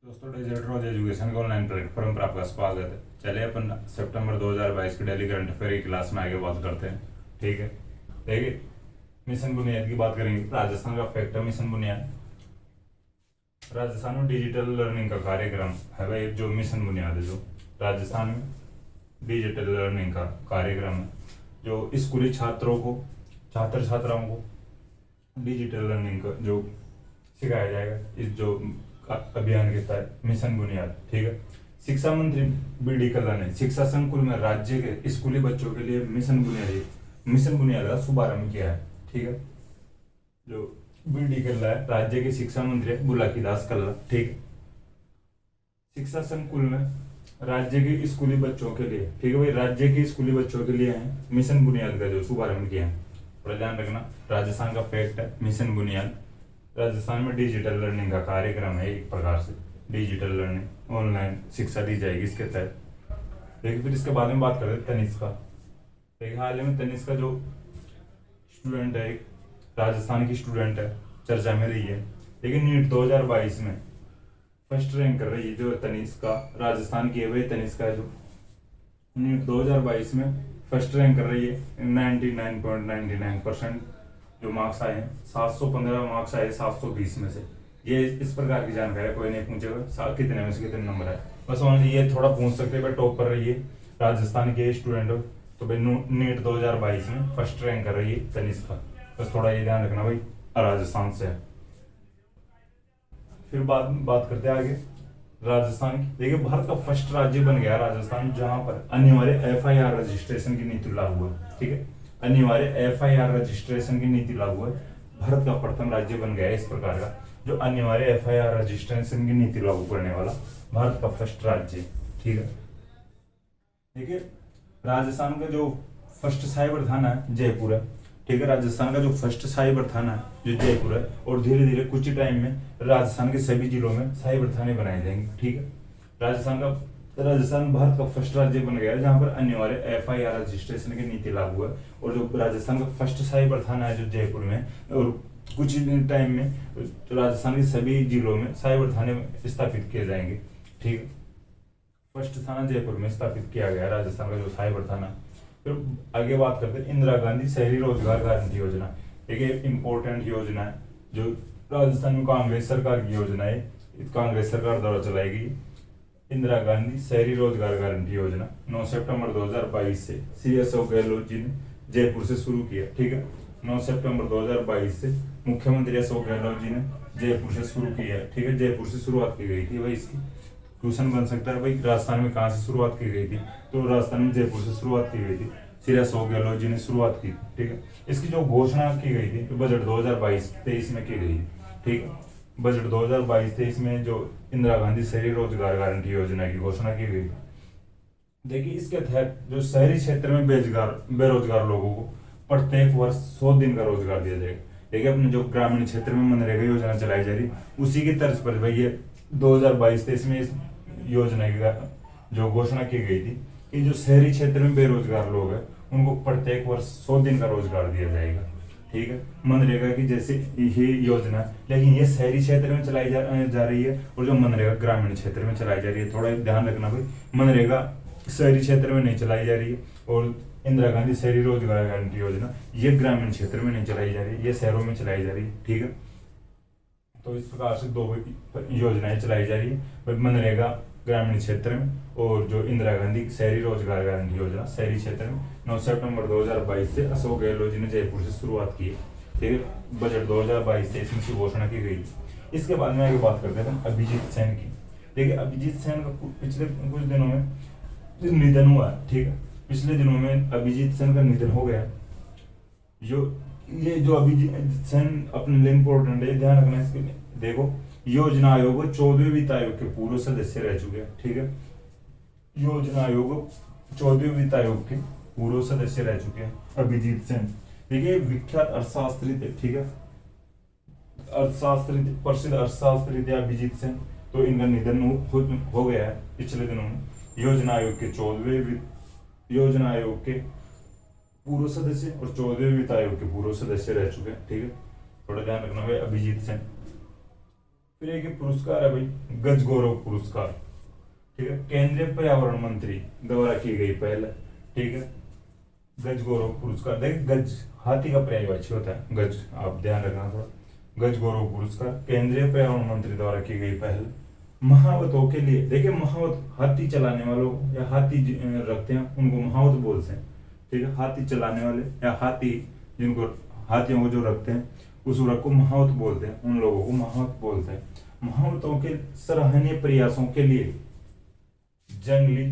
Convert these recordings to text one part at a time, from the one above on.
दोस्तों डिजिटल रोज एजुकेशन के online platform पर आपका स्वागत है। चलिए अपन सितंबर 2022 की डेली करंट अफेयर की क्लास में आगे बात करते हैं। ठीक है, देखिए मिशन बुनियाद की बात करेंगे। राजस्थान का फैक्ट है मिशन बुनियाद। राजस्थान में डिजिटल लर्निंग का कार्यक्रम है भाई, जो मिशन बुनियाद है, जो राजस्थान में डिजिटल लर्निंग का कार्यक्रम है, जो स्कूली छात्रों को, छात्र छात्राओं को डिजिटल लर्निंग का जो सिखाया जाएगा, इस जो अभियान के तहत मिशन बुनियाद। ठीक है, शिक्षा मंत्री बी.डी. कल्ला ने शिक्षा संकुल में राज्य के स्कूली बच्चों के लिए मिशन बुनियाद का शुभारंभ किया है। ठीक है, जो बी.डी. कल्ला है राज्य के शिक्षा मंत्री है, बुलाकी दास कल्ला। ठीक है, शिक्षा संकुल में राज्य के स्कूली बच्चों के लिए, ठीक है भाई, राज्य के स्कूली बच्चों के लिए है मिशन बुनियाद का जो शुभारंभ किया है। थोड़ा ध्यान रखना, राजस्थान का फैक्ट है मिशन बुनियाद। राजस्थान में डिजिटल लर्निंग का कार्यक्रम है, एक प्रकार से डिजिटल लर्निंग ऑनलाइन शिक्षा दी जाएगी इसके तहत। देखिए फिर इसके बाद में बात करते हैं तनिष्का। देखिए हाल ही में तनिष्का जो स्टूडेंट है, एक राजस्थान की स्टूडेंट है, चर्चा में रही है। लेकिन नीट 2022 में फर्स्ट रैंक कर रही है जो तनिष्का, राजस्थान की है वही तनिष्का है, जो नीट 2022 में फर्स्ट रैंक कर रही है। 99.99% जो मार्क्स आए हैं, 715 मार्क्स आए 720 में से। ये इस प्रकार की जानकारी कोई नहीं पूछेगा कितने में से कितने नंबर है, बस ओनली ये थोड़ा पूछ सकते हैं टॉप पर रही है राजस्थान के स्टूडेंट हो तो भाई नीट 2022 में फर्स्ट रैंक कर रही है तनिष्का। बस थोड़ा ये ध्यान रखना भाई, राजस्थान से है। फिर बात करते हैं आगे राजस्थान की। देखिए भारत का फर्स्ट राज्य बन गया राजस्थान, जहां पर अनिवार्य एफआईआर रजिस्ट्रेशन की नीति लागू है। ठीक है, अनिवार्य एफआईआर रजिस्ट्रेशन की नीति लागू है। भारत का प्रथम राज्य बन गया इस प्रकार का, जो अनिवार्य एफआईआर रजिस्ट्रेशन की नीति लागू करने वाला भारत का फर्स्ट राज्य। ठीक है, देखिए राजस्थान का जो फर्स्ट साइबर थाना है जयपुर है। ठीक है, राजस्थान का जो फर्स्ट साइबर थाना है जो जयपुर है, और धीरे धीरे कुछ ही टाइम में राजस्थान के सभी जिलों में साइबर थाने बनाए जाएंगे। ठीक है, राजस्थान भारत का फर्स्ट राज्य बन गया है जहां पर अनिवार्य एफआईआर रजिस्ट्रेशन की नीति लागू है, और जो राजस्थान का फर्स्ट साइबर थाना है जो जयपुर में, और कुछ ही टाइम में राजस्थान के सभी जिलों में साइबर थाने स्थापित किए जाएंगे। ठीक है, फर्स्ट थाना जयपुर में स्थापित किया गया राजस्थान का जो साइबर थाना। फिर आगे बात करते हैं इंदिरा गांधी शहरी रोजगार गारंटी योजना। एक इम्पोर्टेंट योजना है जो राजस्थान में कांग्रेस सरकार की योजना है, कांग्रेस सरकार द्वारा चलाई गई इंदिरा गांधी शहरी रोजगार गारंटी योजना 9 सितंबर 2022 से श्री अशोक गहलोत जी ने जयपुर से शुरू किया। ठीक है, 9 सितंबर 2022 से मुख्यमंत्री अशोक गहलोत जी ने जयपुर से शुरू किया। ठीक है, जयपुर से शुरुआत की गई थी भाई। इसकी क्वेश्चन बन सकता है भाई राजस्थान में कहाँ से शुरुआत की गई थी, तो राजस्थान में जयपुर से शुरुआत की गई थी, श्री अशोक गहलोत जी ने शुरुआत की। ठीक है, इसकी जो घोषणा की गई थी बजट 2022-23 में की गई। ठीक है, बजट 2022-23 में जो इंदिरा गांधी शहरी रोजगार गारंटी योजना की घोषणा की गई। देखिए इसके तहत जो शहरी क्षेत्र में बेरोजगार लोगों को प्रत्येक वर्ष 100 दिन का रोजगार दिया जाएगा। देखिए अपने जो ग्रामीण क्षेत्र में मनरेगा योजना चलाई जा रही, उसी की तर्ज पर भाई ये 2022-23 में इस योजना की जो घोषणा की गई थी कि जो शहरी क्षेत्र में बेरोजगार लोग हैं उनको प्रत्येक वर्ष 100 दिन का रोजगार दिया जाएगा। ठीक है, मनरेगा की जैसे ये योजना, लेकिन ये शहरी क्षेत्र में चलाई जा रही है, और जो मनरेगा ग्रामीण क्षेत्र में चलाई जा रही है। थोड़ा ध्यान रखना भाई, मनरेगा शहरी क्षेत्र में नहीं चलाई जा रही है, और इंदिरा गांधी शहरी रोजगार गारंटी योजना ये ग्रामीण क्षेत्र में नहीं चलाई जा रही है, ये शहरों में चलाई जा रही है। ठीक है, तो इस प्रकार से दो योजनाएं चलाई जा रही है, मनरेगा ग्रामीण क्षेत्र में, और जो इंदिरा गांधी शहरी रोजगार गारंटी योजना शहरी क्षेत्र में। 9 सितंबर 2022 से अशोक गहलोत जी ने जयपुर से शुरुआत की। ठीक है, बजट 2022-23 में घोषणा की गई। इसके बाद में आगे बात करते हैं अभिजीत सेन की। देखिए अभिजीत सेन का पिछले कुछ दिनों में निधन हुआ। ठीक है, पिछले दिनों में अभिजीत सेन का निधन हो गया। ये जो अभिजीत सेन अपने लिए इम्पोर्टेंट है, ध्यान रखना इसके लिए। देखो योजना आयोग 14वें वित्त आयोग के पूर्व सदस्य रह चुके हैं। ठीक है, योजना आयोग 14वें वित्त आयोग के पूर्व सदस्य रह चुके हैं अभिजीत सेन। देखिए विख्यात अर्थशास्त्री थे। ठीक है, प्रसिद्ध अर्थशास्त्री थे अभिजीत सेन, तो इनका निधन हो गया है पिछले दिनों में। योजना आयोग के पूर्व सदस्य और 14वें वित्त आयोग के पूर्व सदस्य रह चुके हैं। ठीक है, थोड़ा ध्यान रखना भाई अभिजीत सेन। फिर एक पुरस्कार है भाई गज गौरव पुरस्कार, ठीक है, केंद्रीय पर्यावरण मंत्री द्वारा की गई पहल, ठीक है। गज गौरव पुरस्कार, देखिए गज हाथी का पर्यायवाची होता है गज, आप ध्यान रखना थोड़ा। गज गौरव पुरस्कार केंद्रीय पर्यावरण मंत्री द्वारा की गई पहल। महावतों के लिए, देखिए महावत हाथी चलाने वालों या हाथी रखते हैं उनको महावत बोलते हैं, ठीक है। हाथी चलाने वाले या हाथी जिनको हाथियों को जो रखते हैं उस वर्ग को महावत बोलते हैं, उन लोगों को महावत बोलते हैं। महावतों के सराहनीय प्रयासों के लिए जंगली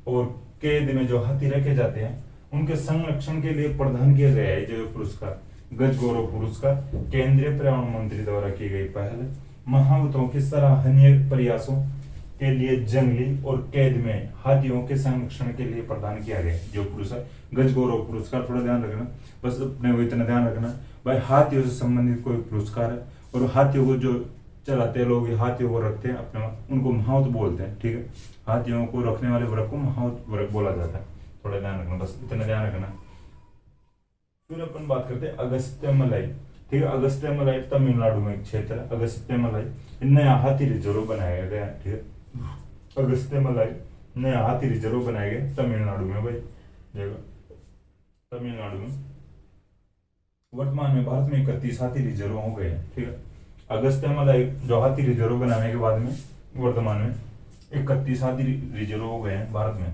और कैद में जो हाथी रखे जाते हैं उनके संरक्षण के लिए प्रदान किया गया है जो पुरस्कार गज गौरव पुरस्कार केंद्रीय पर्यावरण मंत्री द्वारा की गई पहल है। महावतों के सराहनीय प्रयासों के लिए जंगली और कैद में हाथियों के संरक्षण के लिए प्रदान किया गया जो पुरस्कार गज गौरव पुरस्कार, थोड़ा ध्यान रखना, बस अपने को इतना ध्यान रखना भाई हाथियों से संबंधित कोई पुरस्कार है और हाथियों को जो चलाते हैं लोग, हाथियों को रखते हैं अपने, उनको महावत बोलते हैं, ठीक है। हाथियों को रखने वाले वर्ग को महावत वर्ग बोला जाता है, थोड़ा ध्यान रखना, बस इतना ध्यान रखना। फिर अपन बात करते हैं अगस्त्य मलाई, ठीक है। अगस्त्य मलाई तमिलनाडु में एक क्षेत्र है, अगस्त्य मलाई नया हाथी रिजर्व बनाया गया है, ठीक है। अगस्त्य मलाई नया हाथी रिजर्व बनाया गया तमिलनाडु में भाई, देखो तमिलनाडु में। वर्तमान में भारत में 31 हाथी रिजर्व हो गए हैं, ठीक है। अगस्त्य मलाई जो हाथी रिजर्व बनाने के बाद में वर्तमान में 31 हाथी रिजर्व हो गए हैं भारत में।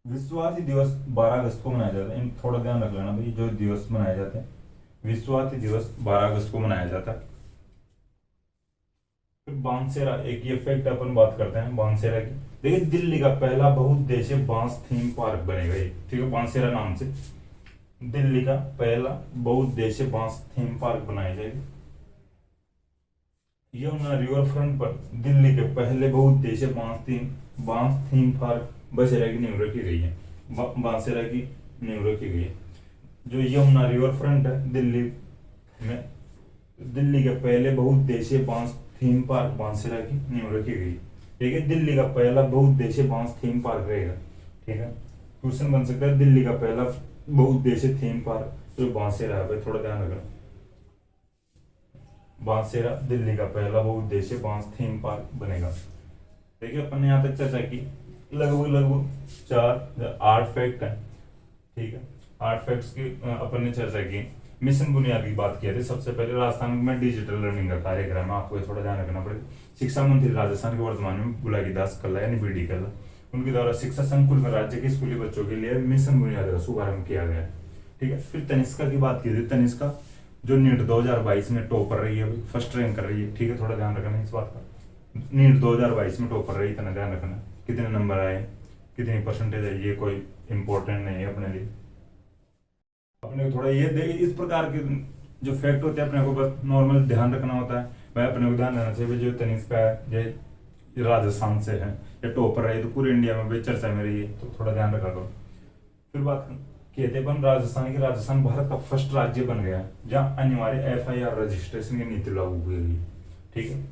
विश्व हाथी दिवस 12 अगस्त को मनाया जाता है, थोड़ा ध्यान रख लेना भाई, जो दिवस मनाए जाते हैं विश्व हाथी दिवस 12 अगस्त को मनाया जाता है। फिर बांसेरा, एक ये फैक्ट अपन बात करते हैं बांसेरा की, देखिए दिल्ली का पहला बहुउद्देशीय बांस थीम पार्क बनेगा ये, ठीक है, बांसेरा नाम से दिल्ली का पहला बहुउद्देशीय बांस थीम पार्क बनाया जाएगा। यमुना रिवर फ्रंट पर दिल्ली के पहले बहुउद्देशीय बांस थीम पार्क बसेरा की नींव रखी गई है, बांसेरा की नींव रखी गई है। जो यमुना रिवर फ्रंट है दिल्ली में, दिल्ली के पहले बहुउद्देशीय बांस थीम पार्क बांसेरा की नींव रखी गई, ठीक है। दिल्ली का पहला बहुउद्देशीय बांस थीम पार्क रहेगा, ठीक है। क्वेश्चन बन सकता है दिल्ली का पहला बहुउद्देशीय थीम पार्क जो बांसेरा है, थोड़ा ध्यान रखना। बांसेरा दिल्ली का पहला बहुउद्देशीय बांस थीम पार्क बनेगा। देखिए अपन ने यहाँ तक चर्चा की लगभग 8 फैक्ट है, ठीक है। 8 फैक्ट्स की अपन ने चर्चा की। मिशन बुनियाद की बात किया थी, सबसे पहले राजस्थान में डिजिटल लर्निंग का कार्यक्रम है, आपको थोड़ा ध्यान रखना पड़ेगा। शिक्षा मंत्री राजस्थान के वर्तमान में बुलाकी दास कल्ला यानी बीडी कल्ला, उनके द्वारा शिक्षा संकुल में राज्य के स्कूली बच्चों के लिए मिशन बुनियाद का शुभारंभ किया गया है, ठीक है। फिर तनिष्का की बात की थी, तनिष्का जो नीट 2022 में टॉपर रही है, फर्स्ट रैंक कर रही है, ठीक है, थोड़ा ध्यान रखना इस बात का। नीट 2022 में टॉपर रही, इतना ध्यान रखना, कितने नंबर आए, कितनी परसेंटेज है, ये कोई इंपॉर्टेंट नहीं है अपने लिए। अपने को थोड़ा ये इस प्रकार के जो फैक्ट होते हैं अपने को बस नॉर्मल ध्यान रखना होता है भाई, अपने को ध्यान रखना चाहिए जो तनिष्का है जो राजस्थान से है या टॉपर रही तो पूरे इंडिया में भी चर्चा में रही है, तो थोड़ा ध्यान रखा करो। फिर बात कहते हैं राजस्थान की, राजस्थान भारत का फर्स्ट राज्य बन गया जहाँ अनिवार्य FIR रजिस्ट्रेशन की नीति लागू हुई है, ठीक है।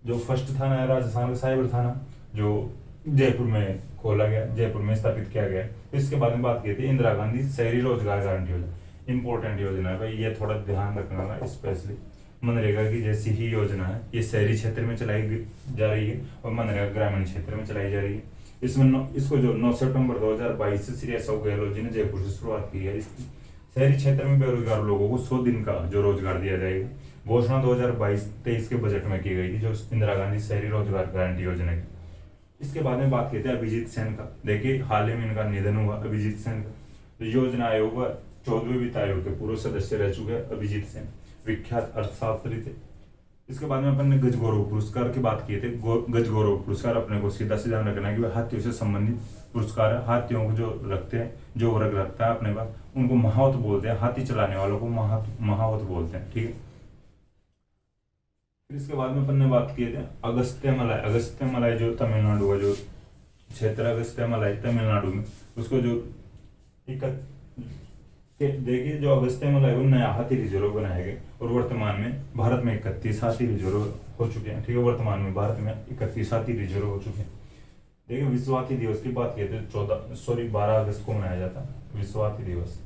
जो फर्स्ट थाना है राजस्थान का साइबर थाना, जो जयपुर में खोला गया, जयपुर में स्थापित किया गया। इसके बाद में बात की थी इंदिरा गांधी शहरी रोजगार गारंटी योजना, इंपॉर्टेंट योजना है भाई, ये थोड़ा ध्यान रखना, स्पेशली मनरेगा की जैसी ही योजना है, ये शहरी क्षेत्र में चलाई जा रही है और मनरेगा ग्रामीण क्षेत्र में चलाई जा रही है। इसमें इसको जो 9 सितंबर 2022 से श्री अशोक गहलोत जी ने जयपुर से शुरुआत की है। इसकी शहरी क्षेत्र में बेरोजगार लोगों को 100 दिन का जो रोजगार दिया जाएगा, घोषणा 2022-23 के बजट में की गई थी, जो इंदिरा गांधी शहरी रोजगार गारंटी योजना की। इसके बाद में बात करते हैं अभिजीत सेन का, देखिए हाल ही में इनका निधन हुआ अभिजीत सेन का। योजना आयोग 14वें वित्त आयोग के पूर्व सदस्य रह चुके हैं अभिजीत सेन, विख्यात अर्थशास्त्री थे। इसके बाद में अपन ने गज गौरव पुरस्कार की बात किए थे। गज गौरव पुरस्कार अपने को सीधा ध्यान रखना है कि वह हाथियों से संबंधित पुरस्कार है। हाथियों को जो रखते हैं, जो वर्ग रखता है अपने पास, उनको महावत बोलते हैं, हाथी चलाने वालों को महावत बोलते हैं, ठीक है। फिर इसके बाद में अपन ने बात किए थे अगस्त्य मलाई। अगस्त्य मलाई जो तमिलनाडु का जो क्षेत्र अगस्त्य मलाई तमिलनाडु में, उसको जो देखिए जो अगस्त्य मलाई वो नया हाथी रिजर्व बनाया गया और वर्तमान में भारत में 31 हाथी रिजर्व हो चुके हैं, ठीक है। वर्तमान में भारत में 31 हाथी रिजर्व हो चुके हैं। देखिए विश्व हाथी दिवस की बात किए थे 12 अगस्त को मनाया जाता है विश्व हाथी दिवस,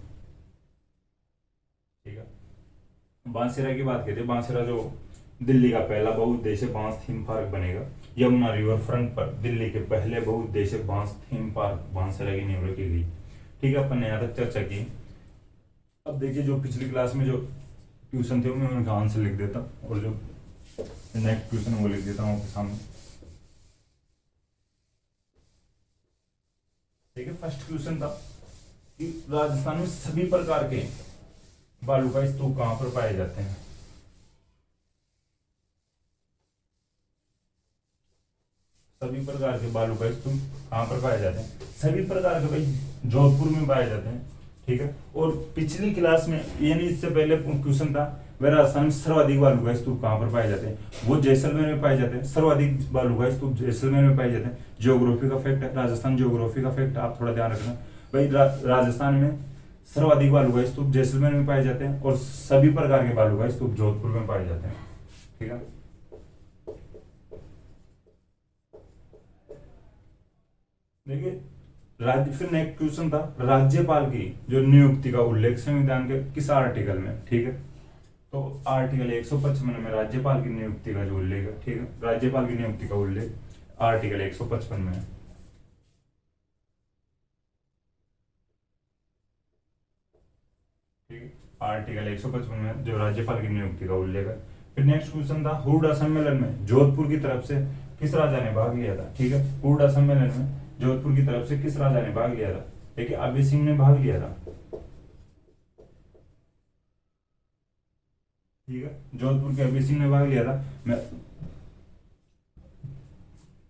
ठीक है। बांसेरा की बात की थी, बांसेरा जो दिल्ली का पहला बहुउद्देशीय बांस थीम पार्क बनेगा। यमुना रिवर फ्रंट पर दिल्ली के पहले बहुउद्देशीय बांस थीम पार्क बांसवाड़ा की नींव रखी गई। ठीक है, अपन ने यहाँ तक चर्चा की। अब देखिए, जो पिछली क्लास में जो ट्यूशन थे मैं उनका आंसर लिख देता हूँ, और जो नेक्स्ट क्वेश्चन वो लिख देता हूँ आपके सामने। देखिए, फर्स्ट क्वेश्चन था कि राजस्थान में सभी प्रकार के बालू का स्तूप कहाँ पर पाए जाते हैं। सभी प्रकार के बालू का स्तूप कहाँ पर पाए जाते हैं? सभी प्रकार के भाई जोधपुर में पाए जाते हैं। ठीक है, और पिछली क्लास में यानी इससे पहले क्वेश्चन था वह राजस्थान में सर्वाधिक बालू का स्तूप कहाँ पर पाए जाते हैं? वो जैसलमेर में पाए जाते हैं। सर्वाधिक बालू का स्तूप जैसलमेर में पाए जाते हैं। ज्योग्राफी का फैक्ट है, राजस्थान ज्योग्राफी का फैक्ट आप थोड़ा ध्यान रखना भाई। राजस्थान में सर्वाधिक बालू का स्तूप जैसलमेर में पाए जाते हैं, और सभी प्रकार के बालू का स्तूप जोधपुर में पाए जाते हैं। ठीक है, देखिए राज्य, फिर नेक्स्ट क्वेश्चन था राज्यपाल की जो नियुक्ति का उल्लेख संविधान के किस आर्टिकल में? ठीक है, तो आर्टिकल 155 में राज्यपाल की नियुक्ति का जो उल्लेख है। ठीक है, राज्यपाल की नियुक्ति का उल्लेख आर्टिकल 155 में है। ठीक है, आर्टिकल 155 में जो राज्यपाल की नियुक्ति का उल्लेख है। फिर नेक्स्ट क्वेश्चन था हुडा सम्मेलन में जोधपुर की तरफ से किस राजा ने भाग लिया था? ठीक है, हुडा सम्मेलन में जोधपुर की तरफ से किस राजा ने भाग लिया था? देखिए, अभय सिंह ने भाग लिया था। ठीक है, जोधपुर के अभय सिंह ने भाग लिया था। मैं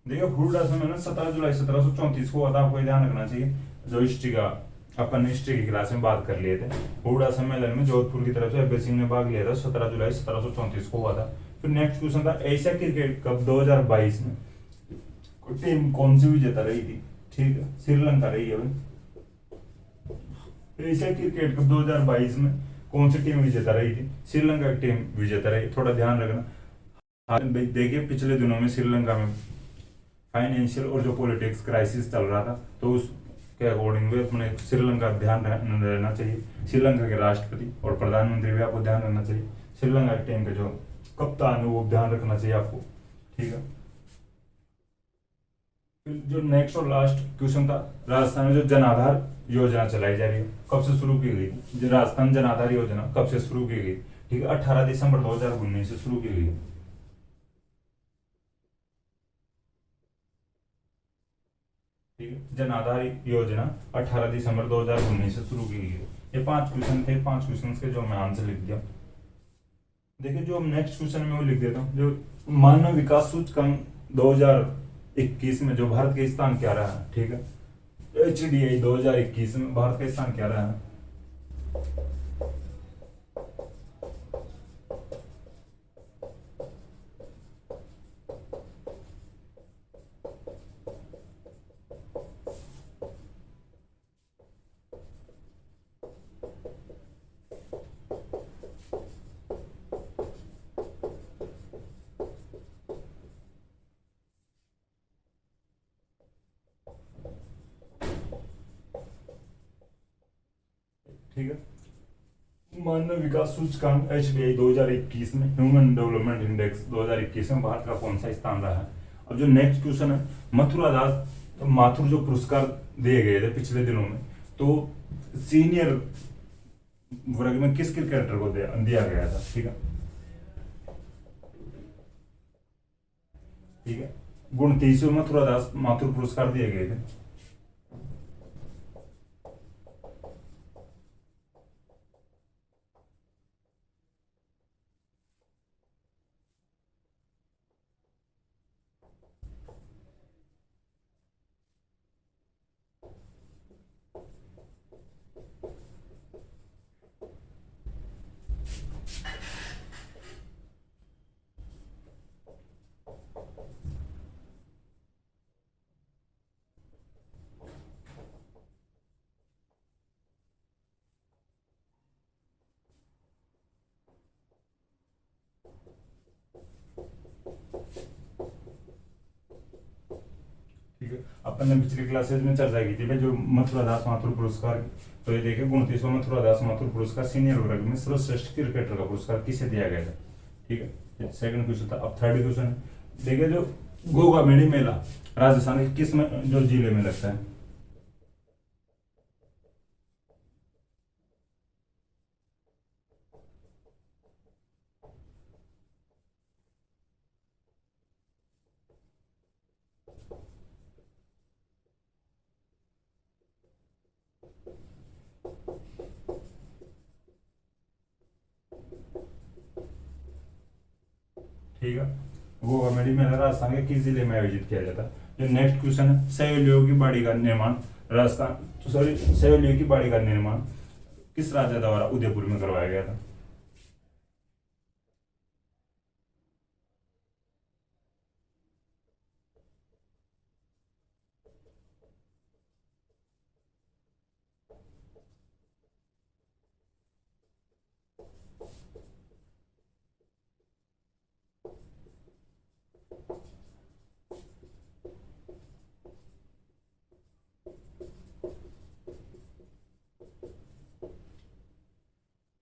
देखिए, हुडा सम्मेलन 17 जुलाई 1734 को हुआ था, आपको ध्यान रखना चाहिए। जो हिस्ट्री का अपन हिस्ट्री की क्लास में बात कर लिए थे, हुडा सम्मेलन में जोधपुर की तरफ से अभय सिंह ने भाग लिया था, 17 जुलाई 1734 को हुआ था। फिर नेक्स्ट क्वेश्चन था एशिया क्रिकेट कप 2022 में टीम कौन सी विजेता रही थी? ठीक है, श्रीलंका रही है भाई। एशिया क्रिकेट कप 2022 में कौन सी टीम विजेता रही थी? श्रीलंका की टीम विजेता रही। थोड़ा ध्यान रखना। देखिए, पिछले दिनों में श्रीलंका में फाइनेंशियल और जो पॉलिटिक्स क्राइसिस चल रहा था, तो उसके अकॉर्डिंग भी अपने श्रीलंका ध्यान रहना चाहिए। श्रीलंका के राष्ट्रपति और प्रधानमंत्री भी आपको ध्यान रखना चाहिए। श्रीलंका की टीम के जो कप्तान है वो ध्यान रखना चाहिए आपको। ठीक है, जो नेक्स्ट और लास्ट क्वेश्चन था राजस्थान में जो जन आधार योजना चलाई जा रही है कब से शुरू की गई? जो राजस्थान जन आधार योजना कब से शुरू की गई? ठीक है, 18 दिसंबर 2019 से शुरू की गई। ठीक है, जन आधार योजना 18 दिसंबर 2019 से शुरू की गई है। ये 5 क्वेश्चन थे, 5 क्वेश्चन के जो मैं आंसर लिख दिया। देखिए, जो नेक्स्ट क्वेश्चन में वो लिख देता हूँ, जो मानव विकास सूचकांक 2021 में जो भारत का स्थान क्या रहा है? ठीक है, HDI 2021 में भारत का स्थान क्या रहा है? ठीक है, मानव विकास सूचकांक HDI 2021 में ह्यूमन डेवलपमेंट इंडेक्स 2021 में भारत का कौन सा स्थान रहा है? अब जो नेक्स्ट क्वेश्चन है मथुरा दास माथुर जो पुरस्कार दिए गए थे पिछले दिनों में, तो सीनियर वर्ग में किस क्रिकेटर को दिया गया था? ठीक है, ठीक है, 29वें मथुरा दास माथुर पुरस्कार दिए गए थे। ठीक है, अपन ने पिछली क्लासेज में चर्चा की थी भाई जो मथुरा दास माथुर पुरस्कार, तो ये देखिए 29वां मथुरा दास माथुर पुरस्कार सीनियर वर्ग में सर्वश्रेष्ठ क्रिकेटर का पुरस्कार किसे दिया गया था? ठीक है, सेकंड क्वेश्चन था। अब थर्ड क्वेश्चन है, देखिए जो गोगामेडी मेला राजस्थान के किस में जो जिले में लगता है? ठीक है, गोगामेडी मेला राजस्थान के किस जिले में आयोजित किया जाता है? जो नेक्स्ट क्वेश्चन है, सहेलियों की बाड़ी का निर्माण राजस्थान सॉरी सहेलियों की बाड़ी का निर्माण किस राजा द्वारा उदयपुर में करवाया गया था?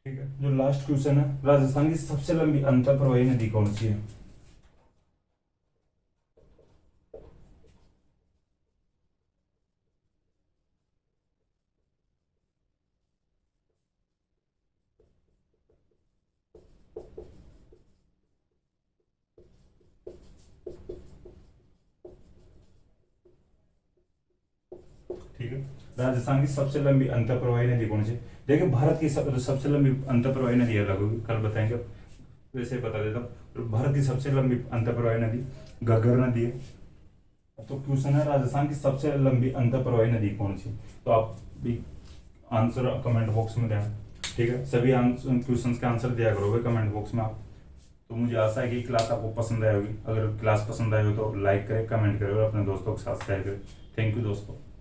ठीक है, जो लास्ट क्वेश्चन है, राजस्थान की सबसे लंबी अंतर प्रवाही नदी कौन सी है? ठीक है, राजस्थान की सबसे लंबी अंतर प्रवाही नदी कौन सी? देखिए भारत की सबसे लंबी अंतर प्रवाही नदी अलग होगी, कल बताएंगे, वैसे ही बता देता हूँ। तो भारत की सबसे लंबी अंतर प्रवाही नदी घग्गर नदी है। तो क्वेश्चन है, राजस्थान की सबसे लंबी अंतर प्रवाही नदी कौन सी? तो आप भी आंसर कमेंट बॉक्स में देना। ठीक है, सभी क्वेश्चंस के आंसर दिया करोगे कमेंट बॉक्स में आप। तो मुझे आशा है कि क्लास आपको पसंद आई होगी। अगर क्लास पसंद आई हो तो लाइक करें, कमेंट करें और अपने दोस्तों के साथ शेयर करें। थैंक यू दोस्तों।